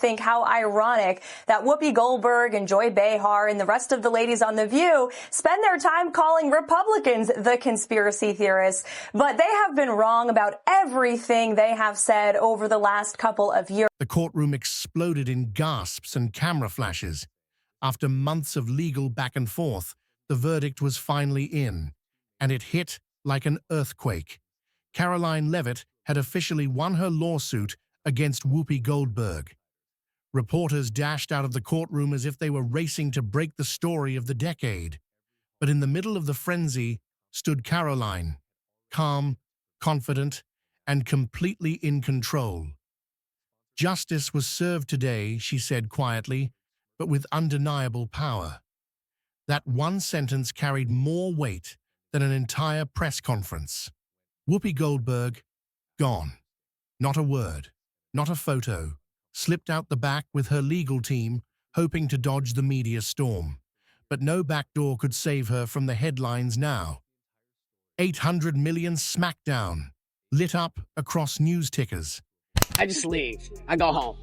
think how ironic that Whoopi Goldberg and Joy Behar and the rest of the ladies on The View spend their time calling Republicans the conspiracy theorists, but they have been wrong about everything they have said over the last couple of years. The courtroom exploded in gasps and camera flashes. After months of legal back and forth, the verdict was finally in, and it hit like an earthquake. Karoline Leavitt had officially won her lawsuit against Whoopi Goldberg. Reporters dashed out of the courtroom as if they were racing to break the story of the decade. But in the middle of the frenzy stood Karoline, calm, confident, and completely in control. "Justice was served today," she said quietly, but with undeniable power. That one sentence carried more weight than an entire press conference. Whoopi Goldberg, gone. Not a word, not a photo, slipped out the back with her legal team, hoping to dodge the media storm. But no backdoor could save her from the headlines now. 800 million smackdown, lit up across news tickers. I just leave. I go home.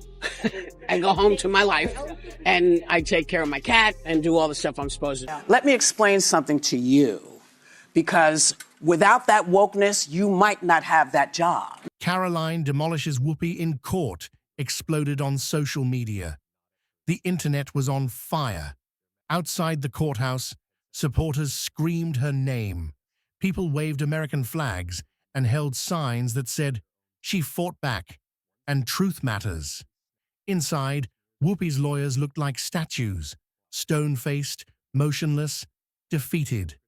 I go home to my life, and I take care of my cat and do all the stuff I'm supposed to do. Let me explain something to you, because without that wokeness, you might not have that job. Karoline demolishes Whoopi in court, exploded on social media. The internet was on fire. Outside the courthouse, supporters screamed her name. People waved American flags and held signs that said, "She fought back, and truth matters." Inside, Whoopi's lawyers looked like statues, stone-faced, motionless, defeated.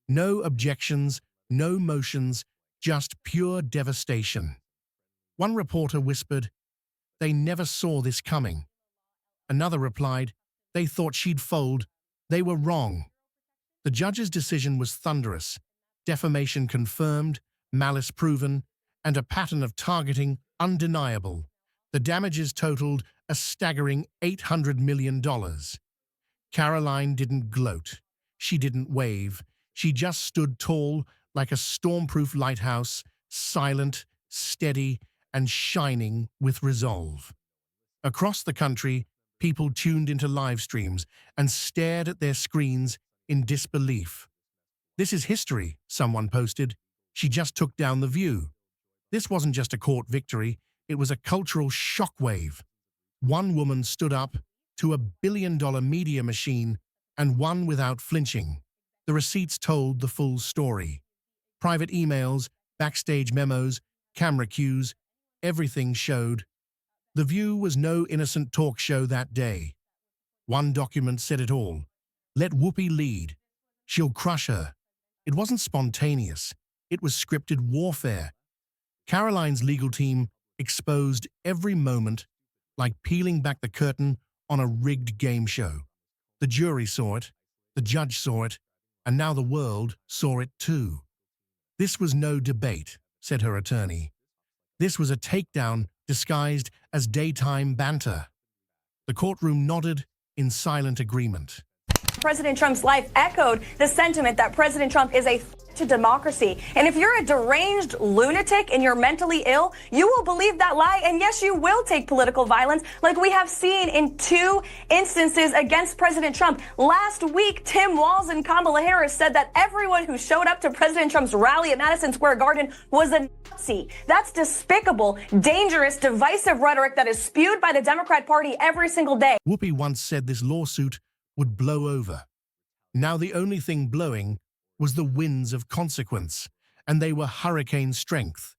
No objections, no motions, just pure devastation. One reporter whispered, "They never saw this coming." Another replied, "They thought she'd fold. They were wrong." The judge's decision was thunderous. Defamation confirmed, malice proven, and a pattern of targeting undeniable. The damages totaled a staggering $800 million. Karoline didn't gloat. She didn't wave. She just stood tall like a stormproof lighthouse, silent, steady, and shining with resolve. Across the country, people tuned into live streams and stared at their screens in disbelief. "This is history," someone posted. "She just took down The View." This wasn't just a court victory, it was a cultural shockwave. One woman stood up to a billion-dollar media machine and won without flinching. The receipts told the full story. Private emails, backstage memos, camera cues, everything showed. The View was no innocent talk show that day. One document said it all. "Let Whoopi lead. She'll crush her." It wasn't spontaneous. It was scripted warfare. Karoline's legal team exposed every moment like peeling back the curtain on a rigged game show. The jury saw it, the judge saw it, and now the world saw it too. "This was no debate," said her attorney. "This was a takedown disguised as daytime banter." The courtroom nodded in silent agreement. President Trump's life echoed the sentiment that President Trump is a threat to democracy. And if you're a deranged lunatic and you're mentally ill, you will believe that lie. And yes, you will take political violence like we have seen in 2 instances against President Trump. Last week, Tim Walz and Kamala Harris said that everyone who showed up to President Trump's rally at Madison Square Garden was a Nazi. That's despicable, dangerous, divisive rhetoric that is spewed by the Democrat Party every single day. Whoopi once said this lawsuit would blow over. Now the only thing blowing was the winds of consequence, and they were hurricane strength.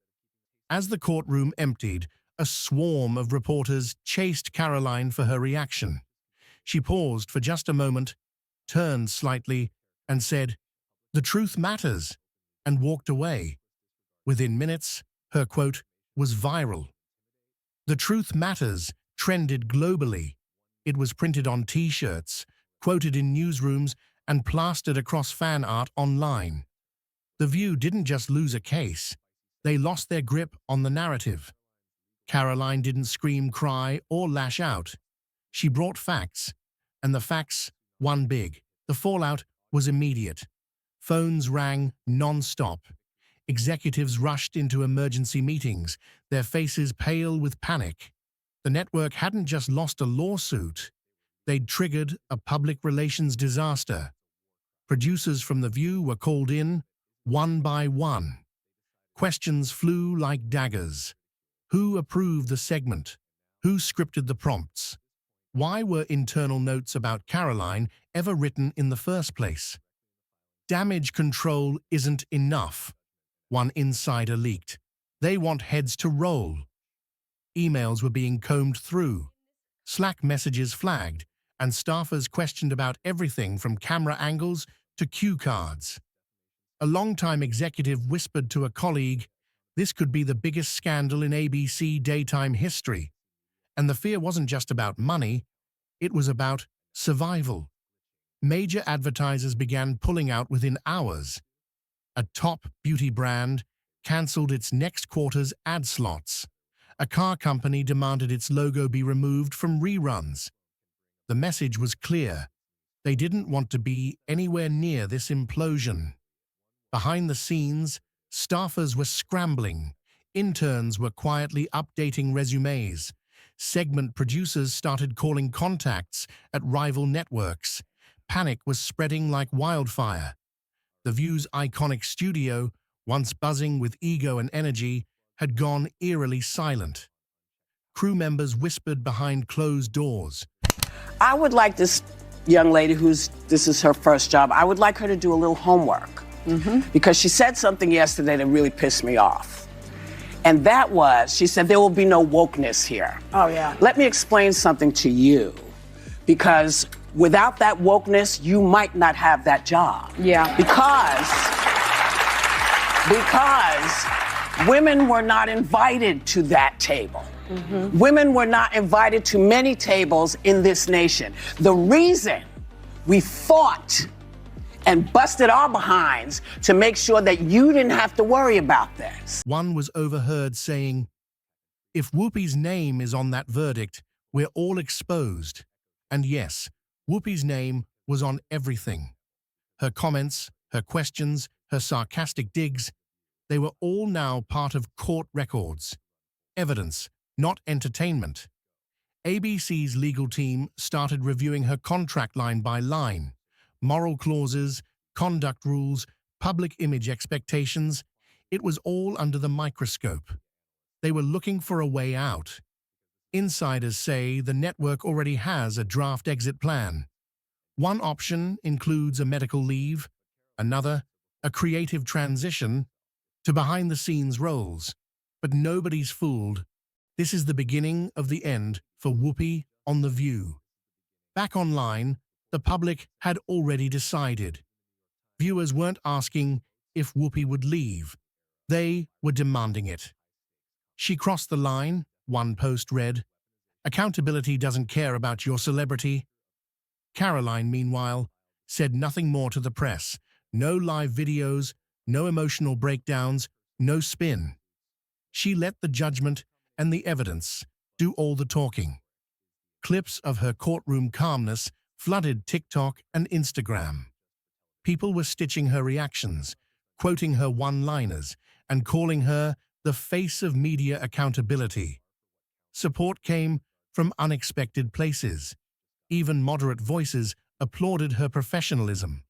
As the courtroom emptied, a swarm of reporters chased Karoline for her reaction. She paused for just a moment, turned slightly, and said, "The truth matters," and walked away. Within minutes, her quote was viral. "The truth matters" trended globally. It was printed on T-shirts, quoted in newsrooms, and plastered across fan art online. The View didn't just lose a case, they lost their grip on the narrative. Karoline didn't scream, cry, or lash out. She brought facts, and the facts won big. The fallout was immediate. Phones rang non-stop. Executives rushed into emergency meetings, their faces pale with panic. The network hadn't just lost a lawsuit, they'd triggered a public relations disaster. Producers from The View were called in, one by one. Questions flew like daggers. Who approved the segment? Who scripted the prompts? Why were internal notes about Karoline ever written in the first place? Damage control isn't enough, one insider leaked. They want heads to roll. Emails were being combed through, Slack messages flagged, and staffers questioned about everything from camera angles to cue cards. A longtime executive whispered to a colleague, "This could be the biggest scandal in ABC daytime history." And the fear wasn't just about money, it was about survival. Major advertisers began pulling out within hours. A top beauty brand cancelled its next quarter's ad slots. A car company demanded its logo be removed from reruns. The message was clear. They didn't want to be anywhere near this implosion. Behind the scenes, staffers were scrambling. Interns were quietly updating resumes. Segment producers started calling contacts at rival networks. Panic was spreading like wildfire. The View's iconic studio, once buzzing with ego and energy, had gone eerily silent. Crew members whispered behind closed doors. I would like this young lady this is her first job, I would like her to do a little homework. Because she said something yesterday that really pissed me off. And that was, she said, there will be no wokeness here. Oh, yeah. Let me explain something to you. Because without that wokeness, you might not have that job. Yeah. Because women were not invited to that table. Women were not invited to many tables in this nation. The reason we fought and busted our behinds to make sure that you didn't have to worry about this. One was overheard saying, "If Whoopi's name is on that verdict, we're all exposed." And yes, Whoopi's name was on everything. Her comments, her questions, her sarcastic digs, they were all now part of court records. Evidence, not entertainment. ABC's legal team started reviewing her contract line by line. Moral clauses, conduct rules, public image expectations. It was all under the microscope. They were looking for a way out. Insiders say the network already has a draft exit plan. One option includes a medical leave, another, a creative transition to behind-the-scenes roles. But nobody's fooled. This is the beginning of the end for Whoopi on The View. Back online, the public had already decided. Viewers weren't asking if Whoopi would leave. They were demanding it. "She crossed the line," one post read. "Accountability doesn't care about your celebrity." Karoline, meanwhile, said nothing more to the press. No live videos, no emotional breakdowns, no spin. She let the judgment and the evidence do all the talking. Clips of her courtroom calmness flooded TikTok and Instagram. People were stitching her reactions, quoting her one-liners, and calling her the face of media accountability. Support came from unexpected places. Even moderate voices applauded her professionalism.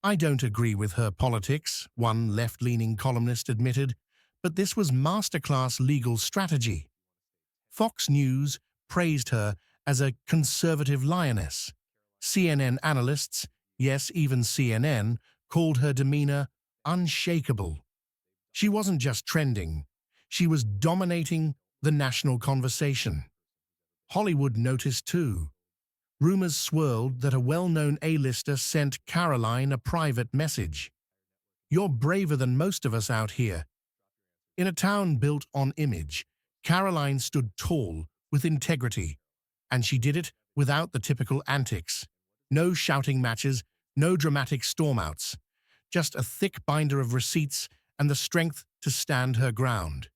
"I don't agree with her politics," one left-leaning columnist admitted, but this was masterclass legal strategy. Fox News praised her as a conservative lioness. CNN analysts, yes, even CNN, called her demeanor unshakable. She wasn't just trending, she was dominating the national conversation. Hollywood noticed too. Rumors swirled that a well-known A-lister sent Karoline a private message. "You're braver than most of us out here." In a town built on image, Karoline stood tall, with integrity, and she did it without the typical antics. No shouting matches, no dramatic stormouts, just a thick binder of receipts and the strength to stand her ground.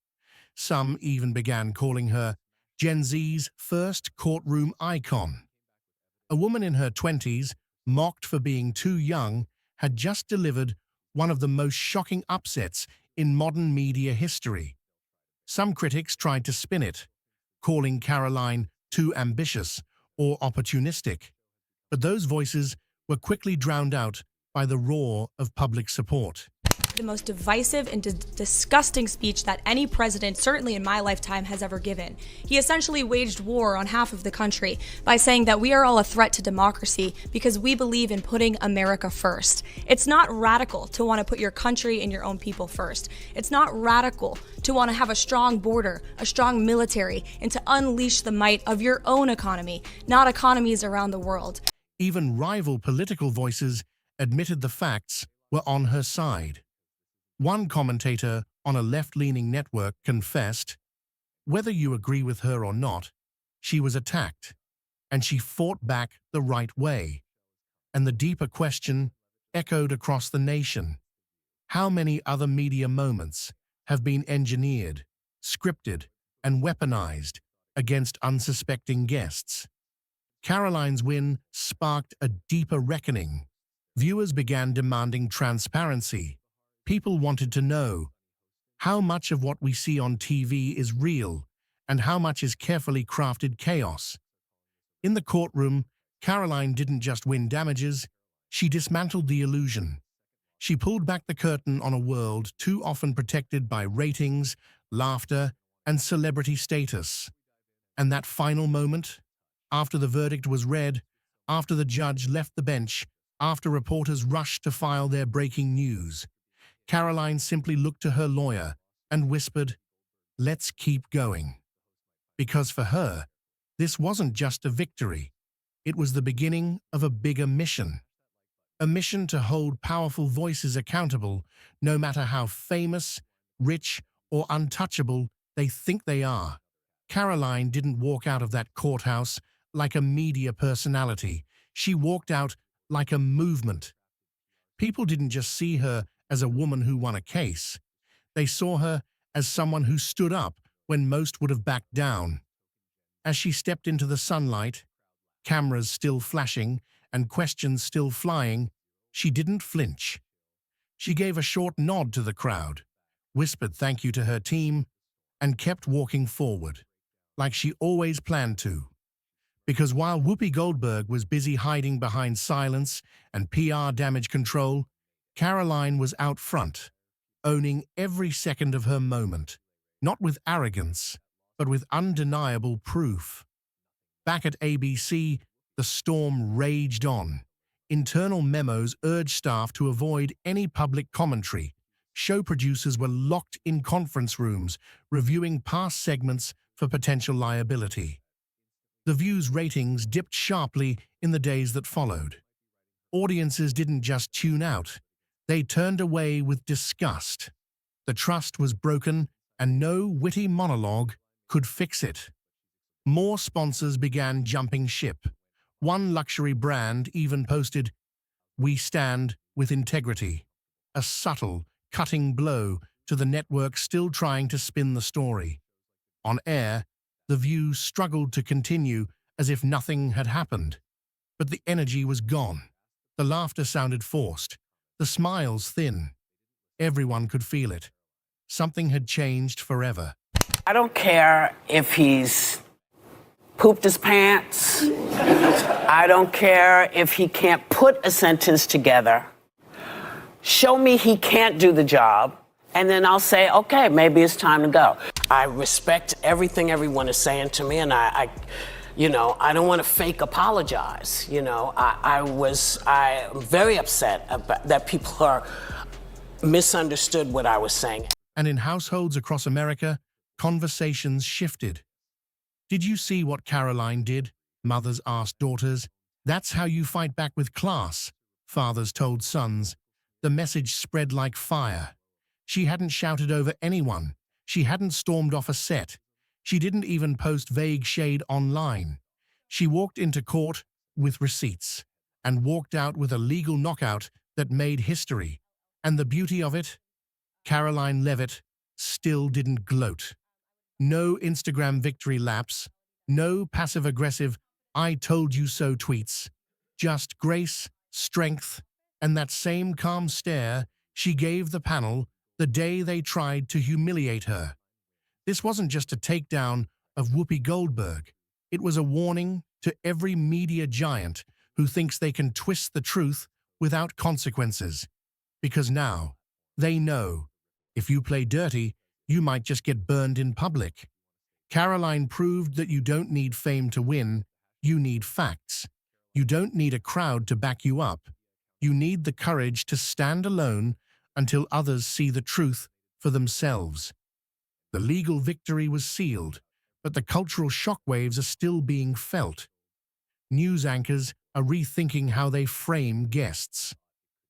Some even began calling her Gen Z's first courtroom icon. A woman in her 20s, mocked for being too young, had just delivered one of the most shocking upsets in modern media history. Some critics tried to spin it. calling Karoline too ambitious or opportunistic. But those voices were quickly drowned out by the roar of public support. The most divisive and disgusting speech that any president, certainly in my lifetime, has ever given. He essentially waged war on half of the country by saying that we are all a threat to democracy because we believe in putting America first. It's not radical to want to put your country and your own people first. It's not radical to want to have a strong border, a strong military, and to unleash the might of your own economy, not economies around the world. Even rival political voices admitted the facts were on her side. One commentator on a left-leaning network confessed, whether you agree with her or not, she was attacked, and she fought back the right way. And the deeper question echoed across the nation. How many other media moments have been engineered, scripted, and weaponized against unsuspecting guests? Karoline's win sparked a deeper reckoning. Viewers began demanding transparency. People wanted to know how much of what we see on TV is real and how much is carefully crafted chaos. In the courtroom, Karoline didn't just win damages, she dismantled the illusion. She pulled back the curtain on a world too often protected by ratings, laughter, and celebrity status. And that final moment, after the verdict was read, after the judge left the bench, after reporters rushed to file their breaking news, Karoline simply looked to her lawyer and whispered, "Let's keep going." Because for her, this wasn't just a victory. It was the beginning of a bigger mission. A mission to hold powerful voices accountable, no matter how famous, rich, or untouchable they think they are. Karoline didn't walk out of that courthouse like a media personality. She walked out like a movement. People didn't just see her as a woman who won a case. They saw her as someone who stood up when most would have backed down. As she stepped into the sunlight, cameras still flashing and questions still flying, she didn't flinch. She gave a short nod to the crowd, whispered thank you to her team, and kept walking forward, like she always planned to. Because while Whoopi Goldberg was busy hiding behind silence and PR damage control, Karoline was out front, owning every second of her moment, not with arrogance, but with undeniable proof. Back at ABC, the storm raged on. Internal memos urged staff to avoid any public commentary. Show producers were locked in conference rooms, reviewing past segments for potential liability. The View's ratings dipped sharply in the days that followed. Audiences didn't just tune out, they turned away with disgust. The trust was broken, and no witty monologue could fix it. More sponsors began jumping ship. One luxury brand even posted, "We stand with integrity," a subtle, cutting blow to the network still trying to spin the story. On air, The View struggled to continue as if nothing had happened. But the energy was gone. The laughter sounded forced, the smiles thin. Everyone could feel it. Something had changed forever. I don't care if he's pooped his pants. I don't care if he can't put a sentence together. Show me he can't do the job, and then I'll say, okay, maybe it's time to go. I respect everything everyone is saying to me, and I don't want to fake apologize. I'm very upset about that people are misunderstood what I was saying. And in households across America, conversations shifted. "Did you see what Karoline did?" mothers asked daughters. "That's how you fight back with class," fathers told sons. The message spread like fire. She hadn't shouted over anyone. She hadn't stormed off a set. She didn't even post vague shade online. She walked into court with receipts and walked out with a legal knockout that made history. And the beauty of it? Karoline Leavitt still didn't gloat. No Instagram victory laps, no passive-aggressive "I told you so" tweets. Just grace, strength, and that same calm stare she gave the panel the day they tried to humiliate her. This wasn't just a takedown of Whoopi Goldberg. It was a warning to every media giant who thinks they can twist the truth without consequences. Because now, they know, if you play dirty, you might just get burned in public. Karoline proved that you don't need fame to win, you need facts. You don't need a crowd to back you up. You need the courage to stand alone until others see the truth for themselves. The legal victory was sealed, but the cultural shockwaves are still being felt. News anchors are rethinking how they frame guests.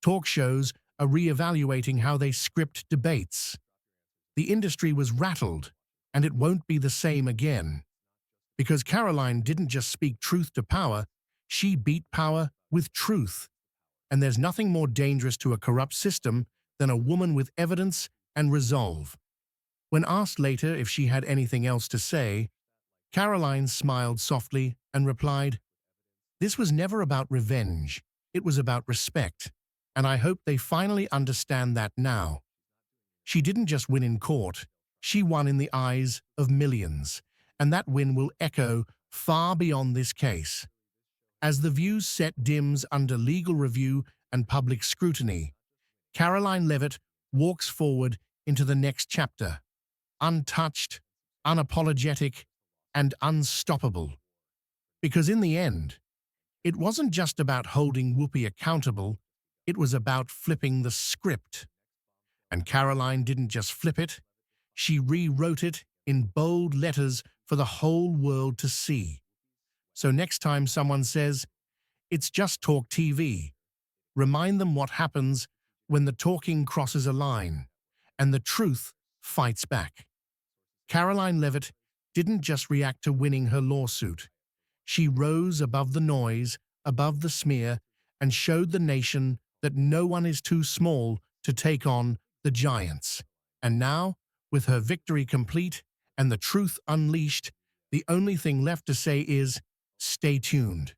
Talk shows are re-evaluating how they script debates. The industry was rattled, and it won't be the same again. Because Karoline didn't just speak truth to power, she beat power with truth. And there's nothing more dangerous to a corrupt system than a woman with evidence and resolve. When asked later if she had anything else to say, Karoline smiled softly and replied, "This was never about revenge, it was about respect, and I hope they finally understand that now." She didn't just win in court, she won in the eyes of millions, and that win will echo far beyond this case. As the View's set dims under legal review and public scrutiny, Karoline Leavitt walks forward into the next chapter, untouched, unapologetic, and unstoppable. Because in the end, it wasn't just about holding Whoopi accountable, it was about flipping the script. And Karoline didn't just flip it, she rewrote it in bold letters for the whole world to see. So next time someone says, "It's just talk TV," remind them what happens when the talking crosses a line and the truth fights back. Karoline Leavitt didn't just react to winning her lawsuit. She rose above the noise, above the smear, and showed the nation that no one is too small to take on the giants. And now, with her victory complete and the truth unleashed, the only thing left to say is, stay tuned.